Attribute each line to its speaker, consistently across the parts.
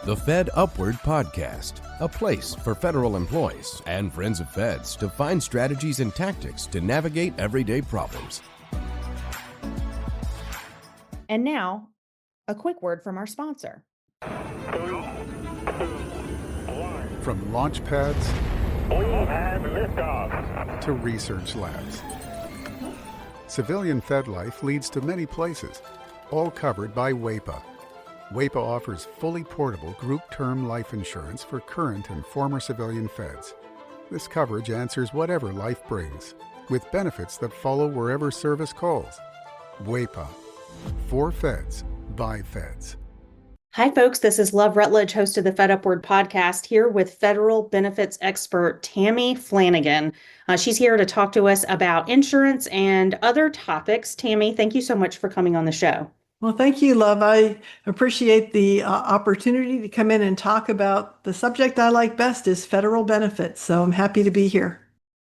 Speaker 1: The FedUpward Podcast, a place for federal employees and friends of feds to find strategies and tactics to navigate everyday problems.
Speaker 2: And now, a quick word from our sponsor.
Speaker 3: From launch pads
Speaker 4: We have liftoff.
Speaker 3: to research labs, civilian Fed life leads to many places, all covered by WAPA. WAPA offers fully portable group term life insurance for current and former civilian Feds. This coverage answers whatever life brings, with benefits that follow wherever service calls. WAPA. For Feds, by Feds.
Speaker 2: Hi, folks. This is Love Rutledge, host of the FedUpward Podcast, here with federal benefits expert Tammy Flanagan. She's here to talk to us about insurance and other topics. Tammy, thank you so much for coming on the show.
Speaker 5: Well, thank you, Love. I appreciate the opportunity to come in and talk about the subject I like best is federal benefits. So I'm happy to be here.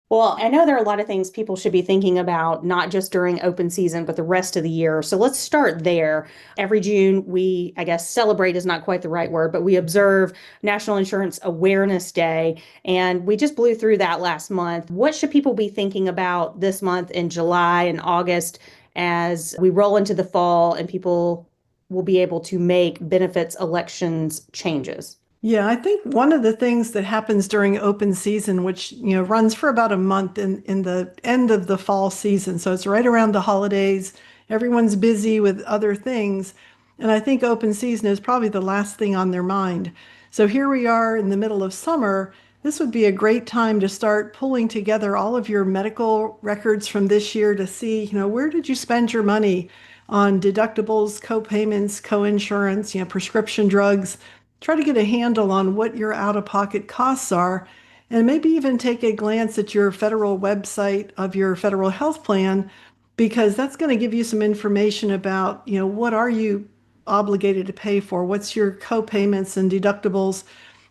Speaker 2: Well, I know there are a lot of things people should be thinking about, not just during open season, but the rest of the year. So let's start there. Every June, we, celebrate is not quite the right word, but we observe National Insurance Awareness Day. And we just blew through that last month. What should people be thinking about this month in July and August as we roll into the fall and people will be able to make benefits elections changes?
Speaker 5: Yeah, I think one of the things that happens during open season, which runs for about a month in the end of the fall season, so it's right around the holidays, everyone's busy with other things, and I think open season is probably the last thing on their mind. So here we are in the middle of summer. This would be a great time to start pulling together all of your medical records from this year to see, where did you spend your money on deductibles, co-payments, co-insurance, prescription drugs. Try to get a handle on what your out-of-pocket costs are, and maybe even take a glance at your federal website of your federal health plan, because that's going to give you some information about, what are you obligated to pay for? What's your co-payments and deductibles?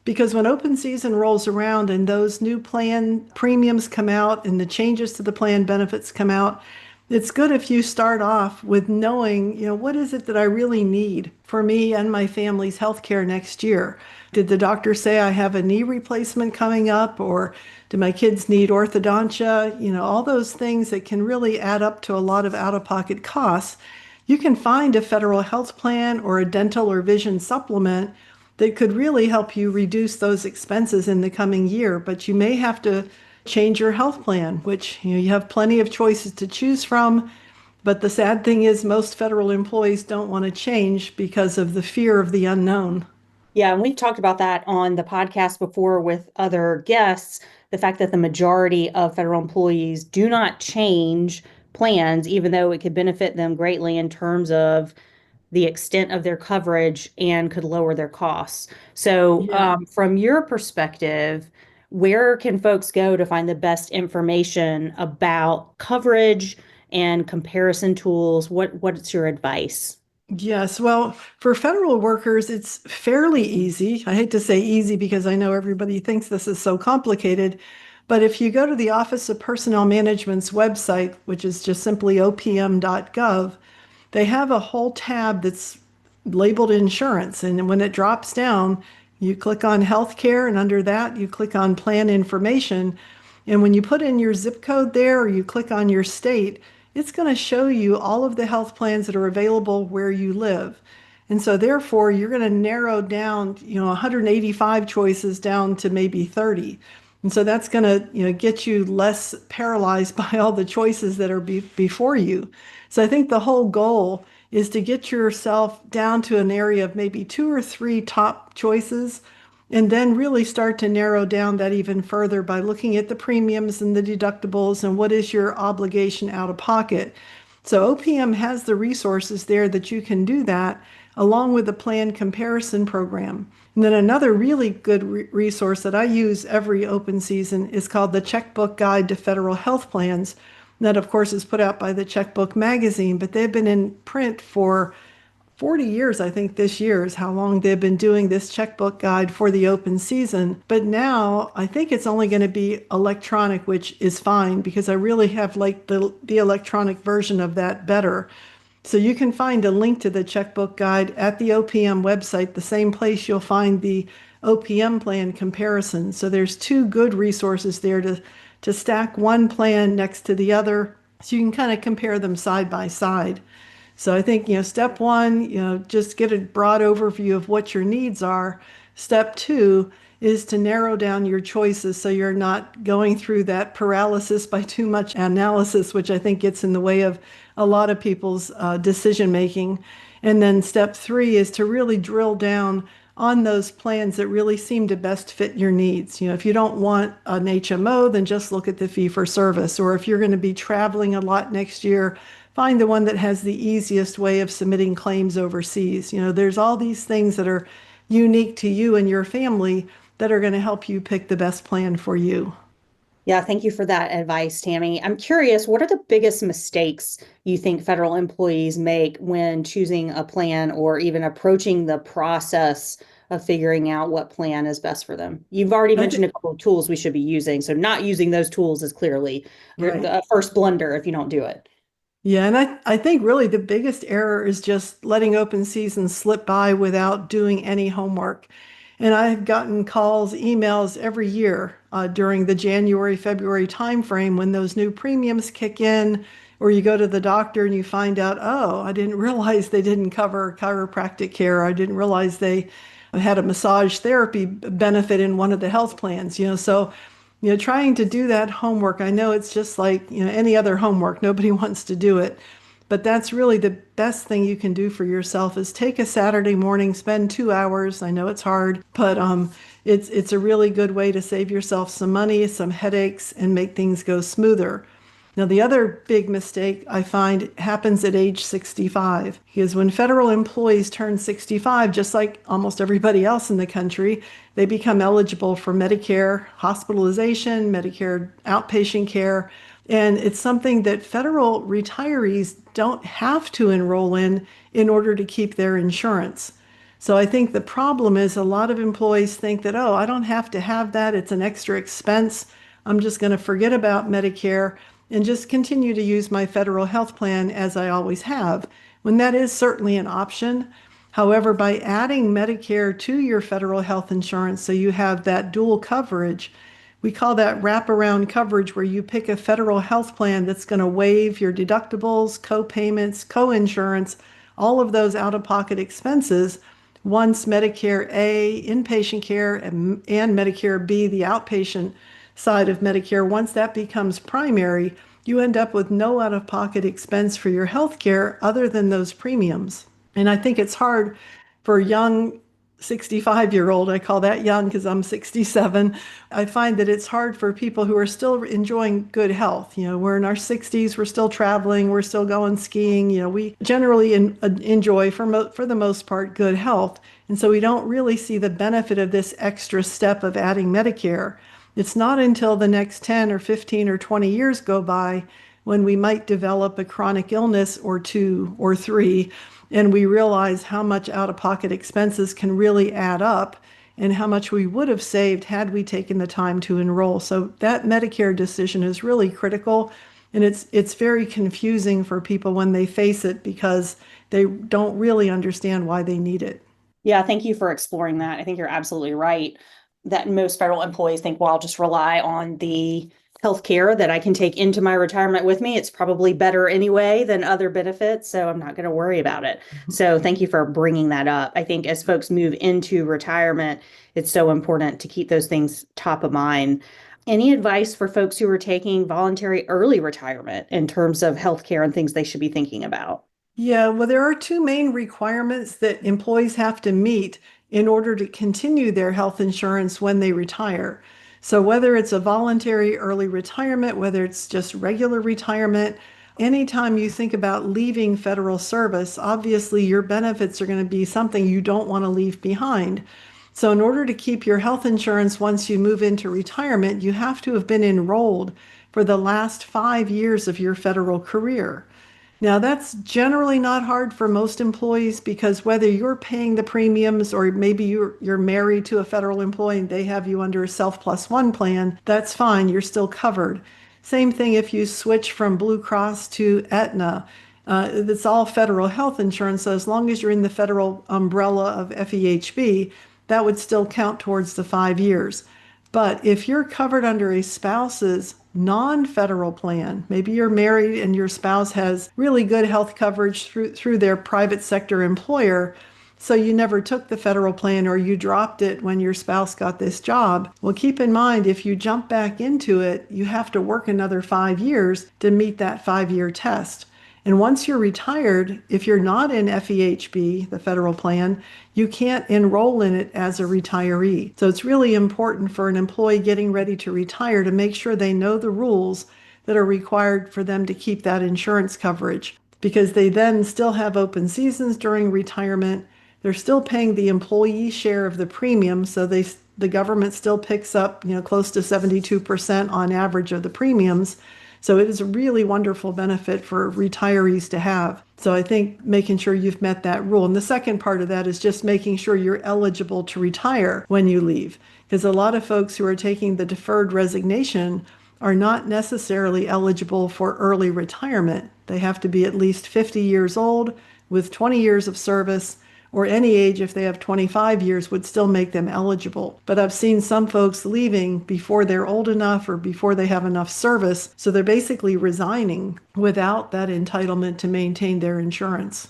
Speaker 5: Because when open season rolls around and those new plan premiums come out and the changes to the plan benefits come out, it's good if you start off with knowing, what is it that I really need for me and my family's health care next year? Did the doctor say I have a knee replacement coming up, or do my kids need orthodontia? All those things that can really add up to a lot of out-of-pocket costs. You can find a federal health plan or a dental or vision supplement that could really help you reduce those expenses in the coming year, but you may have to change your health plan, which you have plenty of choices to choose from. But the sad thing is most federal employees don't want to change because of the fear of the unknown.
Speaker 2: Yeah, and we've talked about that on the podcast before with other guests, the fact that the majority of federal employees do not change plans, even though it could benefit them greatly in terms of the extent of their coverage and could lower their costs. So from your perspective, where can folks go to find the best information about coverage and comparison tools? What's your advice?
Speaker 5: Yes, well, for federal workers, it's fairly easy. I hate to say easy because I know everybody thinks this is so complicated. But if you go to the Office of Personnel Management's website, which is just simply opm.gov, they have a whole tab that's labeled insurance. And when it drops down, you click on healthcare, and under that, you click on plan information. And when you put in your zip code there, or you click on your state, it's going to show you all of the health plans that are available where you live. And so therefore, you're going to narrow down, 185 choices down to maybe 30. And so that's going to, get you less paralyzed by all the choices that are before you. So I think the whole goal is to get yourself down to an area of maybe 2 or 3 top choices, and then really start to narrow down that even further by looking at the premiums and the deductibles and what is your obligation out of pocket. So OPM has the resources there that you can do that, along with the plan comparison program. And then another really good resource that I use every open season is called the Checkbook Guide to Federal Health Plans. That, of course, is put out by the Checkbook magazine, but they've been in print for 40 years, I think this year is how long they've been doing this checkbook guide for the open season. But now I think it's only going to be electronic, which is fine because I really have liked the electronic version of that better. So you can find a link to the Checkbook Guide at the OPM website, the same place you'll find the OPM plan comparison. So there's two good resources there to stack one plan next to the other so you can kind of compare them side by side. So I think, step one, just get a broad overview of what your needs are. Step two is to narrow down your choices so you're not going through that paralysis by too much analysis, which I think gets in the way of a lot of people's decision making. And then step three is to really drill down on those plans that really seem to best fit your needs. If you don't want an HMO, then just look at the fee for service. Or if you're going to be traveling a lot next year, find the one that has the easiest way of submitting claims overseas. There's all these things that are unique to you and your family that are going to help you pick the best plan for you.
Speaker 2: Yeah, thank you for that advice, Tammy. I'm curious, what are the biggest mistakes you think federal employees make when choosing a plan or even approaching the process of figuring out what plan is best for them? You've already mentioned a couple of tools we should be using, so not using those tools is clearly the first blunder if you don't do it.
Speaker 5: Yeah, and I think really the biggest error is just letting open season slip by without doing any homework. And I've gotten calls, emails every year during the January, February timeframe when those new premiums kick in, or you go to the doctor and you find out, oh, I didn't realize they didn't cover chiropractic care. I didn't realize they had a massage therapy benefit in one of the health plans. So trying to do that homework, I know it's just like any other homework. Nobody wants to do it. But that's really the best thing you can do for yourself is take a Saturday morning, spend 2 hours. I know it's hard, but it's a really good way to save yourself some money, some headaches, and make things go smoother. Now, the other big mistake I find happens at age 65, because when federal employees turn 65, just like almost everybody else in the country, they become eligible for Medicare hospitalization, Medicare outpatient care. And it's something that federal retirees don't have to enroll in order to keep their insurance. So I think the problem is a lot of employees think that, oh, I don't have to have that. It's an extra expense. I'm just going to forget about Medicare and just continue to use my federal health plan as I always have, when that is certainly an option. However, by adding Medicare to your federal health insurance so you have that dual coverage, we call that wraparound coverage, where you pick a federal health plan that's going to waive your deductibles, co-payments, co-insurance, all of those out-of-pocket expenses once Medicare A, inpatient care, and Medicare B, the outpatient side of Medicare, once that becomes primary, you end up with no out-of-pocket expense for your health care other than those premiums. And I think it's hard for a young 65-year-old, I call that young because I'm 67. I find that it's hard for people who are still enjoying good health. We're in our 60s, we're still traveling, we're still going skiing. We generally enjoy, for the most part, good health. And so we don't really see the benefit of this extra step of adding Medicare. It's not until the next 10 or 15 or 20 years go by when we might develop a chronic illness or 2 or 3, and we realize how much out-of-pocket expenses can really add up and how much we would have saved had we taken the time to enroll. So that Medicare decision is really critical, and it's very confusing for people when they face it because they don't really understand why they need it.
Speaker 2: Yeah, thank you for exploring that. I think you're absolutely right that most federal employees think, well, I'll just rely on the healthcare that I can take into my retirement with me. It's probably better anyway than other benefits, so I'm not going to worry about it. So thank you for bringing that up. I think as folks move into retirement, it's so important to keep those things top of mind. Any advice for folks who are taking voluntary early retirement in terms of healthcare and things they should be thinking about?
Speaker 5: Yeah, well, there are two main requirements that employees have to meet in order to continue their health insurance when they retire. So whether it's a voluntary early retirement, whether it's just regular retirement, anytime you think about leaving federal service, obviously your benefits are going to be something you don't want to leave behind. So in order to keep your health insurance once you move into retirement, you have to have been enrolled for the last 5 years of your federal career. Now, that's generally not hard for most employees because whether you're paying the premiums or maybe you're married to a federal employee and they have you under a Self+1 plan, that's fine. You're still covered. Same thing if you switch from Blue Cross to Aetna. It's all federal health insurance. So as long as you're in the federal umbrella of FEHB, that would still count towards the 5 years. But if you're covered under a spouse's non-federal plan, maybe you're married and your spouse has really good health coverage through their private sector employer, so you never took the federal plan or you dropped it when your spouse got this job. Well, keep in mind, if you jump back into it, you have to work another 5 years to meet that 5-year test. And once you're retired, if you're not in FEHB, the federal plan, you can't enroll in it as a retiree. So it's really important for an employee getting ready to retire to make sure they know the rules that are required for them to keep that insurance coverage, because they then still have open seasons during retirement. They're still paying the employee share of the premium, so the government still picks up, close to 72% on average of the premiums. So it is a really wonderful benefit for retirees to have. So I think making sure you've met that rule. And the second part of that is just making sure you're eligible to retire when you leave, because a lot of folks who are taking the deferred resignation are not necessarily eligible for early retirement. They have to be at least 50 years old with 20 years of service, or any age if they have 25 years would still make them eligible. But I've seen some folks leaving before they're old enough or before they have enough service, so they're basically resigning without that entitlement to maintain their insurance.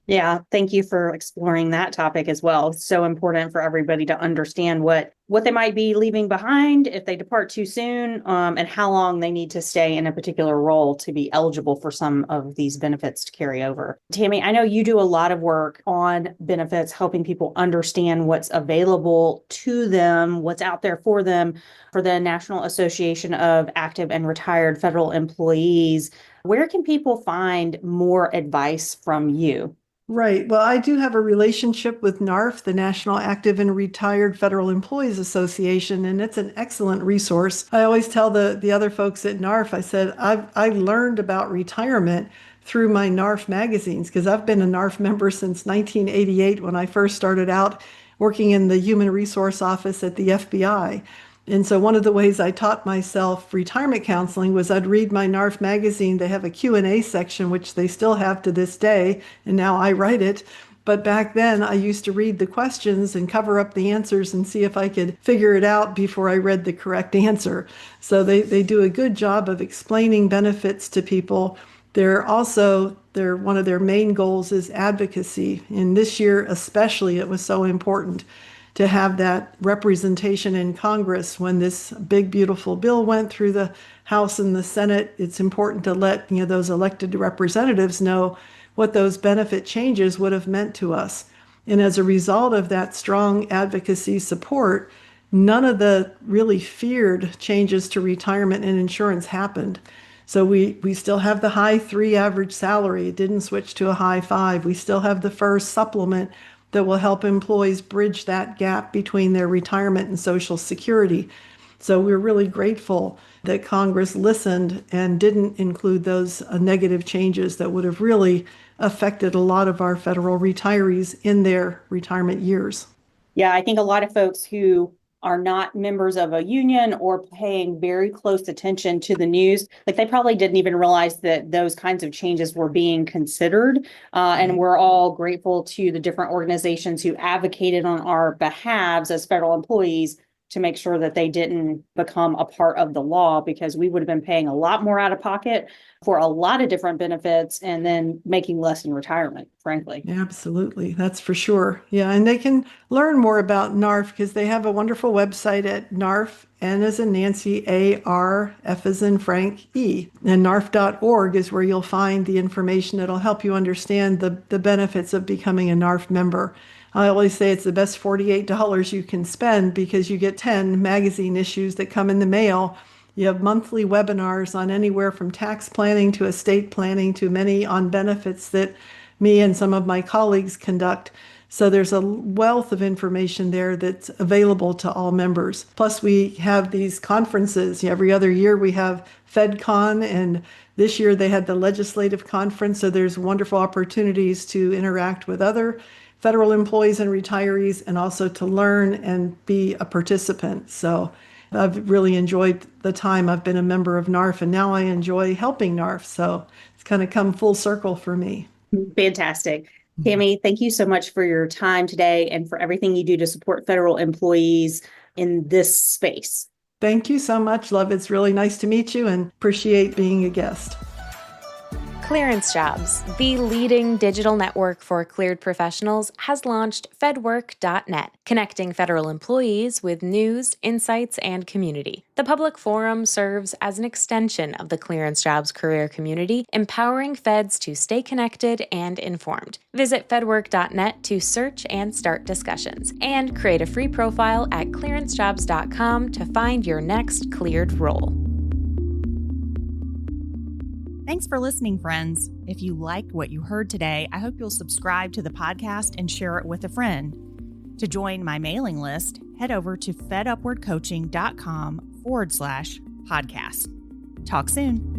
Speaker 2: Yeah, thank you for exploring that topic as well. It's so important for everybody to understand what they might be leaving behind if they depart too soon, and how long they need to stay in a particular role to be eligible for some of these benefits to carry over. Tammy, I know you do a lot of work on benefits, helping people understand what's available to them, what's out there for them, for the National Association of Active and Retired Federal Employees. Where can people find more advice from you?
Speaker 5: Right. Well, I do have a relationship with NARFE, the National Active and Retired Federal Employees Association, and it's an excellent resource. I always tell the other folks at NARFE, I said, I learned about retirement through my NARFE magazines, because I've been a NARFE member since 1988 when I first started out working in the Human Resource Office at the FBI. And so one of the ways I taught myself retirement counseling was I'd read my NARFE magazine. They have a Q&A section, which they still have to this day, and now I write it. But back then, I used to read the questions and cover up the answers and see if I could figure it out before I read the correct answer. So they do a good job of explaining benefits to people. One of their main goals is advocacy. And this year especially, it was so important to have that representation in Congress. When this big, beautiful bill went through the House and the Senate, it's important to let those elected representatives know what those benefit changes would have meant to us. And as a result of that strong advocacy support, none of the really feared changes to retirement and insurance happened. So we still have the high 3 average salary. It didn't switch to a high 5. We still have the FERS supplement that will help employees bridge that gap between their retirement and Social Security. So we're really grateful that Congress listened and didn't include those negative changes that would have really affected a lot of our federal retirees in their retirement years.
Speaker 2: Yeah, I think a lot of folks who are not members of a union or paying very close attention to the news, like they probably didn't even realize that those kinds of changes were being considered. And we're all grateful to the different organizations who advocated on our behalves as federal employees to make sure that they didn't become a part of the law, because we would have been paying a lot more out of pocket for a lot of different benefits and then making less in retirement, frankly.
Speaker 5: Absolutely. That's for sure. Yeah. And they can learn more about NARFE because they have a wonderful website at NARFE, N as in Nancy, A-R, F as in Frank, E. And NARFE.org is where you'll find the information that'll help you understand the benefits of becoming a NARFE member. I always say it's the best $48 you can spend because you get 10 magazine issues that come in the mail. You have monthly webinars on anywhere from tax planning to estate planning to many on benefits that me and some of my colleagues conduct. So there's a wealth of information there that's available to all members. Plus we have these conferences. Every other year we have FedCon, and this year they had the legislative conference. So there's wonderful opportunities to interact with other federal employees and retirees, and also to learn and be a participant. So I've really enjoyed the time I've been a member of NARFE, and now I enjoy helping NARFE. So it's kind of come full circle for me.
Speaker 2: Fantastic. Tammy, thank you so much for your time today and for everything you do to support federal employees in this space.
Speaker 5: Thank you so much, love. It's really nice to meet you and appreciate being a guest.
Speaker 6: ClearanceJobs, the leading digital network for cleared professionals, has launched FedWork.net, connecting federal employees with news, insights, and community. The public forum serves as an extension of the ClearanceJobs career community, empowering feds to stay connected and informed. Visit FedWork.net to search and start discussions, and create a free profile at ClearanceJobs.com to find your next cleared role.
Speaker 7: Thanks for listening, friends. If you liked what you heard today, I hope you'll subscribe to the podcast and share it with a friend. To join my mailing list, head over to FedUpwardCoaching.com/podcast. Talk soon.